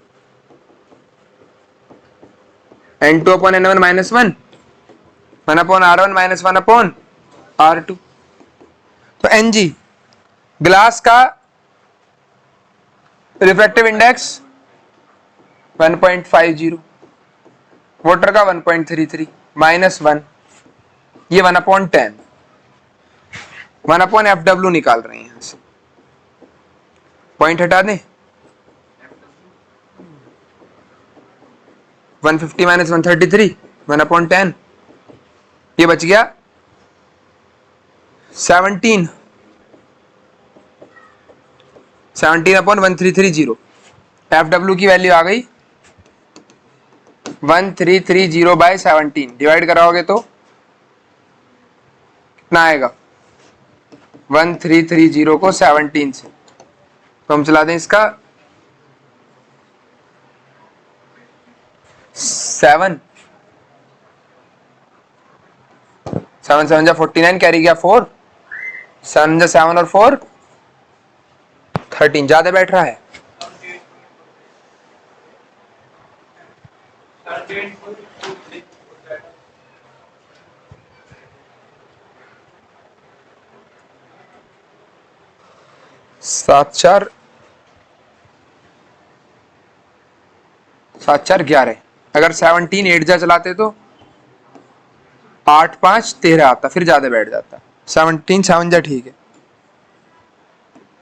n2 upon n1 minus 1 upon r1 minus 1 upon r2। तो Ng ग्लास का रिफ्रैक्टिव इंडेक्स 1.50, वाटर का 1.33 माइनस 1, ये 1 अपॉन 10, 1 अपॉन FW निकाल रहे हैं यहां से, पॉइंट हटा दें, 150 माइनस 133, 1 अपॉन 10, ये बच गया 17 अपॉन 1330। FW की वैल्यू आ गई 1330 बाय 17, डिवाइड कराओगे तो कितना आएगा, 1330 को 17 से, तो हम चला दें इसका 7 7 7 जा 49, कैरी गया 4, 7 जा 7 और 4 13, ज्यादा बैठ रहा है। सात चार 11, अगर 17 8 जा चलाते तो 8 5 13 आता, फिर ज्यादा बैठ जाता। 17 7 जा ठीक है,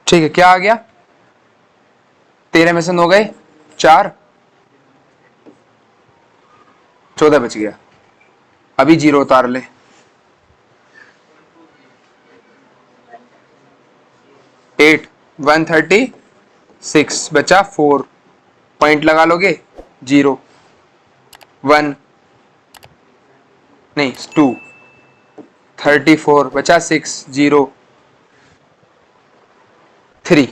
ठीक है, क्या आ गया, 13 में से 9 गए 4, 14 बच गया। अभी 0 उतार ले, 8 136 बचा 4, पॉइंट लगा लोगे 0 1 नहीं 2, 34 बचा 6, 0, 3,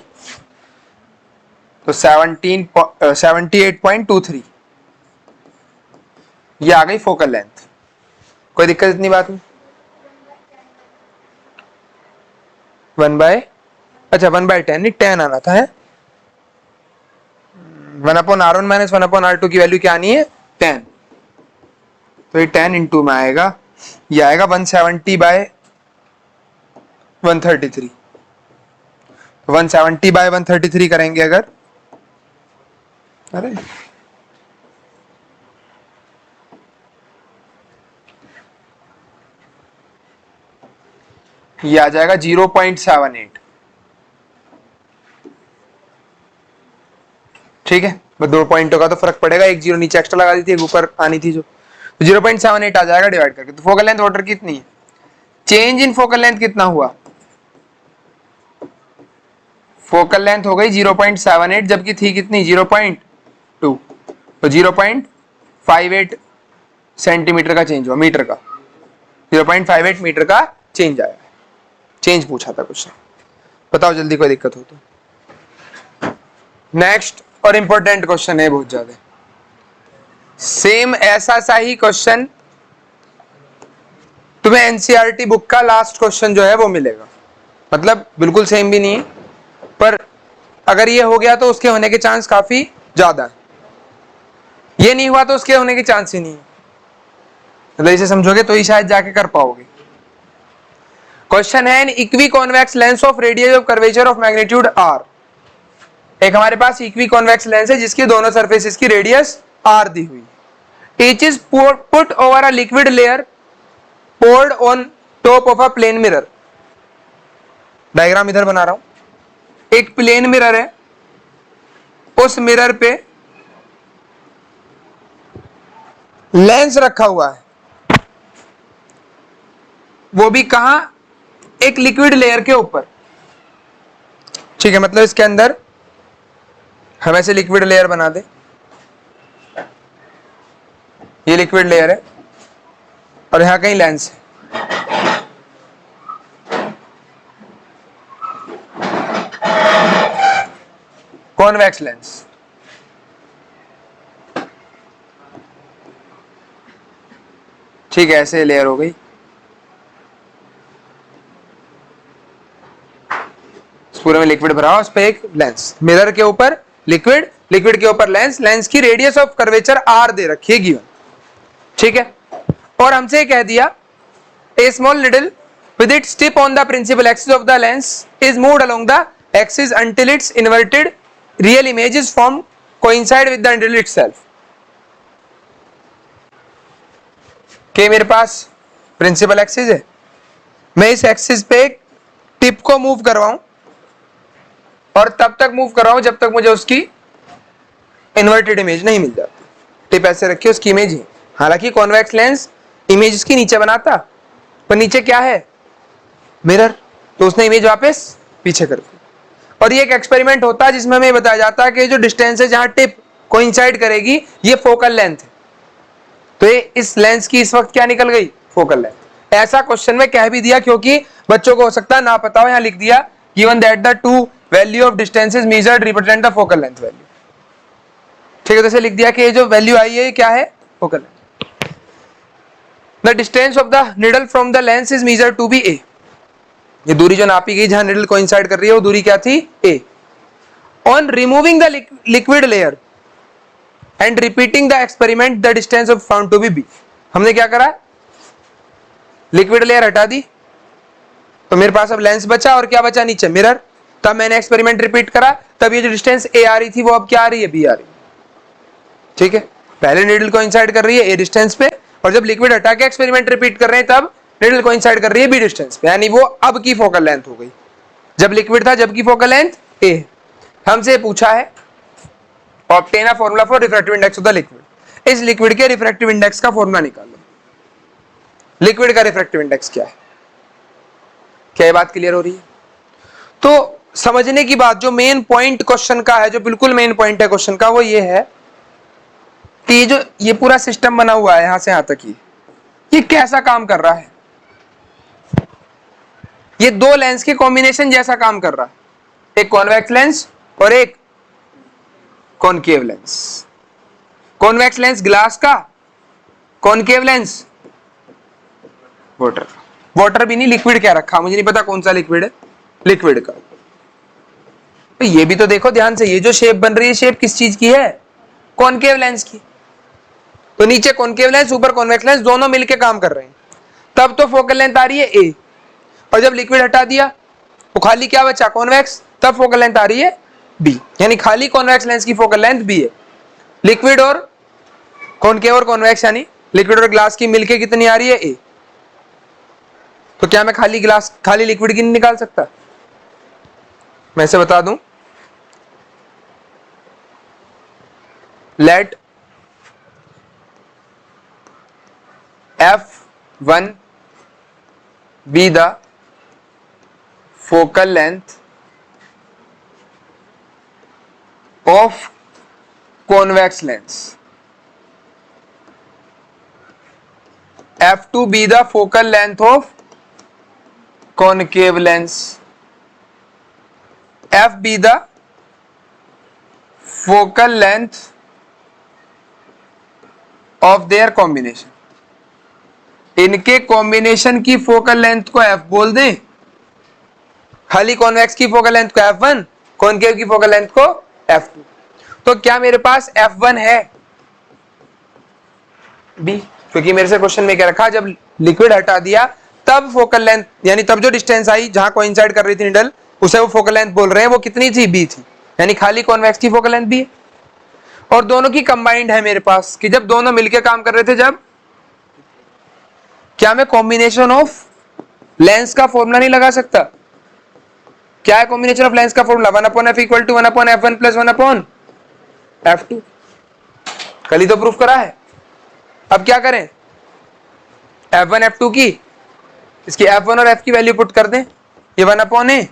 तो 78.23 ये आ गई फोकल लेंथ। कोई दिक्कत इतनी बात नहीं। 1/10 नहीं 10 आना था, है 1/r1 माइनस 1/r2 की वैल्यू क्या आनी है 10, तो ये 10 इंटू में आएगा, ये आएगा 170/133। 170/133 करेंगे अगर, अरे ये आ जाएगा 0.78। ठीक है, बस 2 पॉइंटों का तो फर्क पड़ेगा, एक जीरो नीचे एक्स्ट्रा लगा दी थी, एक ऊपर आनी थी जो, तो 0.78 आ जाएगा डिवाइड करके। तो फोकल लेंथ वाटर कितनी है, चेंज इन फोकल लेंथ कितना हुआ, फोकल लेंथ हो गई 0.78, जबकि थी कितनी 0.2, तो 0.58 सेंटीमीटर का चेंज हुआ, मीटर का 0.58 मीटर का चेंज आया। चेंज पूछा था कुछ, बताओ जल्दी, कोई दिक्कत हो तो। नेक्स्ट और इंपॉर्टेंट क्वेश्चन है बहुत ज्यादा, सेम ऐसा सा ही क्वेश्चन तुम्हें एनसीईआरटी बुक का लास्ट क्वेश्चन जो है वो मिलेगा, मतलब बिल्कुल सेम भी नहीं है, पर अगर ये हो गया तो उसके होने के चांस काफी ज्यादा है, ये नहीं हुआ तो उसके होने के चांस ही नहीं है, मतलब इसे समझोगे तो ही शायद जाके कर पाओगे। क्वेश्चन है an equiconvex lens of radius of curvature of magnitude R. एक हमारे पास इक्वी कॉन्वेक्स लेंस है जिसकी दोनों सरफेसेस की रेडियस आर दी हुई, each is put over a liquid layer poured on top of a plane mirror। Diagram इधर बना रहा हूं, एक प्लेन मिरर है, उस मिरर पे लेंस रखा हुआ है, वो भी कहां, एक लिक्विड लेयर के ऊपर। ठीक है, मतलब इसके अंदर हम ऐसे लिक्विड लेयर बना दे, ये लिक्विड लेयर है और यहां कहीं लेंस है, कॉन्वेक्स लेंस। ठीक है, ऐसे लेयर हो गई, पूरे में लिक्विड भरा हुआ, उस पे एक लेंस, मिरर के ऊपर लिक्विड, लिक्विड के ऊपर लेंस, लेंस की रेडियस ऑफ कर्वेचर आर दे रखी है गिवन। ठीक है, और हमसे कह दिया a small needle with its tip on the principal axis of the lens is moved along the axis until its inverted real image is formed coincide with the needle itself। कि मेरे पास principal axis है, मैं इस axis पे tip को move करवाऊं और तब तक मूव कर रहा हूं जब तक मुझे उसकी इन्वर्टेड इमेज नहीं मिल जाती। टिप ऐसे रखी, उसकी इमेज ही, हालांकि कॉन्वेक्स लेंस इमेज इसकी नीचे बनाता, पर नीचे क्या है मिरर, तो उसने इमेज वापस पीछे कर दी। और ये एक एक्सपेरिमेंट होता है जिसमें हमें बताया जाता है कि जो डिस्टेंस है जहां टिप कोइंसाइड करेगी ये फोकल लेंथ है, तो ये इस लेंस की इस वक्त क्या निकल गई फोकल लेंथ। ऐसा क्वेश्चन में कह भी दिया क्योंकि बच्चों को हो सकता है ना पता हो, यहां लिख दिया given that the two value of distances measured represent the focal length value. ठीक है, तो इसे लिख दिया कि ये जो वैल्यू आई है ये क्या है focal length. The distance of the needle from the lens is measured to be a, ये दूरी जो नापी गई जहां निडल कोइंसाइड कर रही है वो दूरी क्या थी a. On removing the liquid layer and repeating the experiment the distance of found to be b. हमने क्या करा, लिक्विड लेयर हटा दी तो मेरे पास अब लेंस बचा और क्या बचा नीचे मिरर, तब मैंने एक्सपेरिमेंट रिपीट करा, तब ये जो डिस्टेंस ए आ रही थी वो अब क्या आ रही है बी आ रही है। ठीक है, पहले निडल कोइंसाइड कर रही है ए डिस्टेंस पे, और जब लिक्विड हटा के एक्सपेरिमेंट रिपीट कर रहे हैं तब निडल कोइंसाइड कर रही है बी डिस्टेंस पे, यानी वो अब की फोकल लेंथ हो गई, जब लिक्विड था जब की फोकल लेंथ ए। हमसे पूछा है obtain a formula for refractive index of the liquid, इस लिक्विड के रिफ्रैक्टिव इंडेक्स का फार्मूला निकालो। लिक्विड का रिफ्रैक्टिव इंडेक्स क्या है, क्या ये बात क्लियर हो रही है। तो समझने की बात जो मेन पॉइंट क्वेश्चन का है, जो बिल्कुल मेन पॉइंट है क्वेश्चन का, वो ये है कि ये जो ये पूरा सिस्टम बना हुआ है यहां से यहां तक ही, ये कैसा काम कर रहा है? ये दो लेंस के कॉम्बिनेशन जैसा काम कर रहा है, एक कॉन्वेक्स लेंस और एक concave lens. Convex lens glass का, कॉनकेव लेंस वाटर। वाटर भी नहीं, लिक्विड क्या रखा, मुझे नहीं पता कौन सा लिक्विड है, लिक्विड का। तो ये भी तो देखो ध्यान से, ये जो शेप बन रही है, शेप किस चीज की है? कॉनकेव लेंस की। तो नीचे कॉनकेव लेंस, ऊपर कॉन्वेक्स लेंस, दोनों मिलके काम कर रहे हैं, तब तो फोकल लेंथ आ रही है ए। और जब लिक्विड हटा दिया तो खाली क्या बचा? कॉन्वेक्स, तब फोकल लेंथ आ रही है बी। यानी खाली कॉन्वेक्स लेंस की फोकल लेंथ बी है। लिक्विड और कॉनकेव और कॉन्वेक्स यानी लिक्विड और ग्लास की मिलके कितनी आ रही है? ए। तो क्या मैं खाली ग्लास, खाली लिक्विड की नहीं निकाल सकता? मैं इसे बता दूं, late F1 be the focal length of convex lens, F2 be the focal length of concave lens, F be the focal length of their combination। इनके कॉम्बिनेशन की फोकल लेंथ को F बोल दें, खाली कॉन्वेक्स की फोकल लेंथ को F1, concave की focal length को F2। तो क्या मेरे पास F1 है? B, क्योंकि मेरे से क्वेश्चन में क्या रखा, जब लिक्विड हटा दिया तब फोकल लेंथ, यानी तब जो डिस्टेंस आई जहां कोइंसाइड कर रही थी निडल, उसे वो फोकल लेंथ बोल रहे हैं, वो कितनी थी? B थी। यानी खाली कॉन्वेक्स की फोकल लेंथ B है। और दोनों की कंबाइंड है मेरे पास, कि जब दोनों मिलकर काम कर रहे थे, जब क्या मैं कॉम्बिनेशन ऑफ लेंस का फॉर्मूला नहीं लगा सकता? क्या है कॉम्बिनेशन ऑफ लेंस का formula? 1/f equal to 1/f1 plus 1/f2। कल ही तो प्रूफ करा है। अब क्या करें? F1 F2 की, इसकी F1 और F की वैल्यू पुट कर दें। ये 1/a,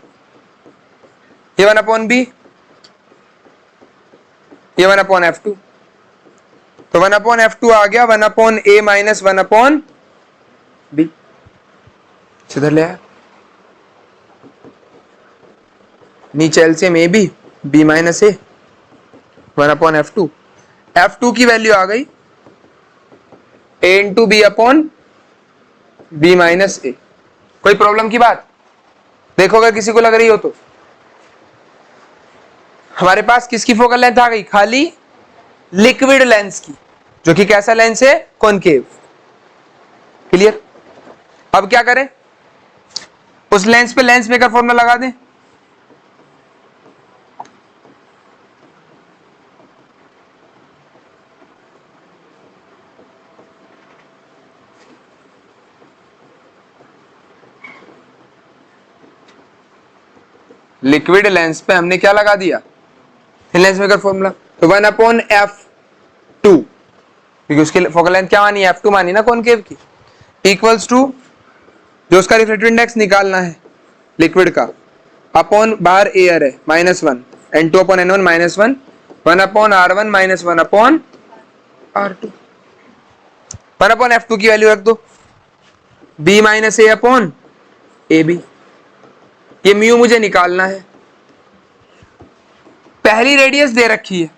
ये 1/b, ये 1/f2। तो 1/f2 आ गया 1/a माइनस 1/b। इधर ले आया, नीचे LCM a b, b minus a, 1/f2। F2 की वैल्यू आ गई a into b upon b minus a. कोई प्रॉब्लम की बात देखो, अगर किसी को लग रही हो तो। हमारे पास किसकी फोकल लेंथ आ गई? खाली लिक्विड लेंस की, जो कि कैसा लेंस है? कॉनकेव। क्लियर? अब क्या करें? उस लेंस पे लेंस मेकर फॉर्मूला लगा दें। लिक्विड लेंस पे हमने क्या लगा दिया? Lens maker formula. तो 1/f2, क्योंकि उसकी फोकल लेंथ क्या मानी? F2 मानी ना कॉनकेव की, इक्वल्स टू जो उसका रिफ्रैक्टिव इंडेक्स निकालना है लिक्विड का, अपॉन बाहर एयर है -1, N2 upon N1 -1, 1/R1 minus 1/R2। 1/f2 की वैल्यू रख दो, b minus a upon a b. ये म्यू मुझे निकालना है। पहली रेडियस दे रखी है,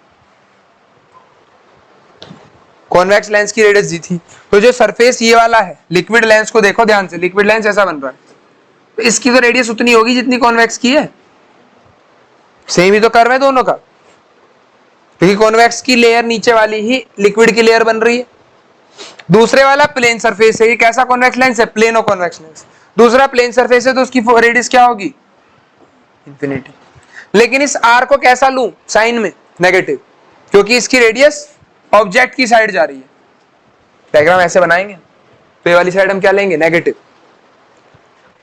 कॉन्वेक्स लेंस की रेडियस दी थी। तो जो सरफेस ये वाला है लिक्विड लेंस को देखो ध्यान से, लिक्विड लेंस ऐसा बन रहा है, तो इसकी तो रेडियस उतनी होगी जितनी कॉन्वेक्स की है। सेम ही तो कर्व है दोनों का, क्योंकि कॉन्वेक्स की लेयर नीचे वाली ही लिक्विड की लेयर बन रही है। दूसरे वाला प्लेन सरफेस है, ये कैसा कॉन्वेक्स लेंस है? Plano convex lens. दूसरा प्लेन सरफेस है, तो उसकी रेडियस क्या होगी? इंफिनिटी। लेकिन इस आर को कैसा लूं साइन में? नेगेटिव, क्योंकि इसकी रेडियस ऑब्जेक्ट की साइड जा रही है। डायग्राम ऐसे बनाएंगे तो ये वाली साइड हम क्या लेंगे? नेगेटिव।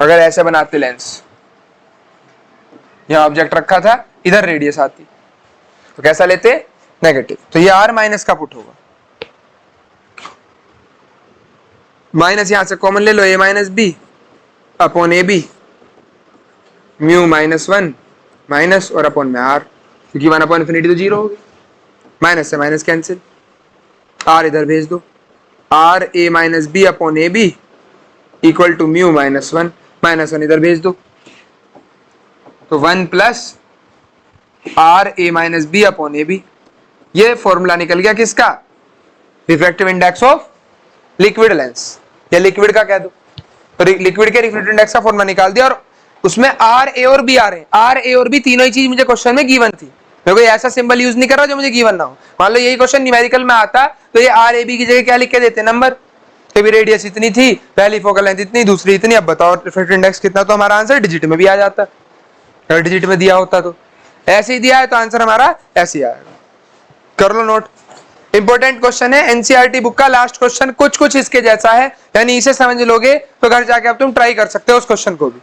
अगर ऐसे बनाते लेंस, यहां ऑब्जेक्ट रखा था, इधर रेडियस आती, तो कैसा लेते? नेगेटिव। तो ये आर माइनस का पुट होगा, माइनस यहां से कॉमन ले लो, a minus b upon a b, mu -1 minus और अपॉन में आर, क्योंकि 1/∞ तो 0 हो गई, माइनस से माइनस कैंसिल, आर इधर भेज दो, R a minus b upon a b equal to mu -1, -1 इधर भेज दो, तो 1 plus R a minus b upon a b. ये फॉर्मूला निकल गया किसका? Refractive index of liquid lens, या लिक्विड का कह दो, तो लिक्विड के रिफ्रैक्टिव इंडेक्स का फॉर्मूला निकाल दिया। और उसमें आर ए और बी आ रहे हैं, आर ए और बी तीनों ही चीज मुझे क्वेश्चन में गिवन थी, मैं कोई ऐसा सिंबल यूज नहीं कर रहा जो मुझे गिवन ना हो। मान लो यही क्वेश्चन न्यूमेरिकल में आता तो ये आर ए बी की जगह क्या लिख के देते? नंबर। तो भी रेडियस इतनी थी, पहली फोकल लेंथ इतनी, दूसरी इतनी, अब बताओ रिफ्रैक्टिव इंडेक्स कितना, तो हमारा आंसर डिजिट में भी आ जाता, अगर डिजिट में दिया होता तो। ऐसे ही दिया है तो आंसर हमारा ऐसे ही आएगा, कर लो नोट। इंपॉर्टेंट क्वेश्चन है, एनसीईआरटी बुक का लास्ट क्वेश्चन कुछ कुछ इसके जैसा है, यानी इसे समझ लोगे तो घर जाके अब तुम ट्राई कर सकते हो उस क्वेश्चन को भी।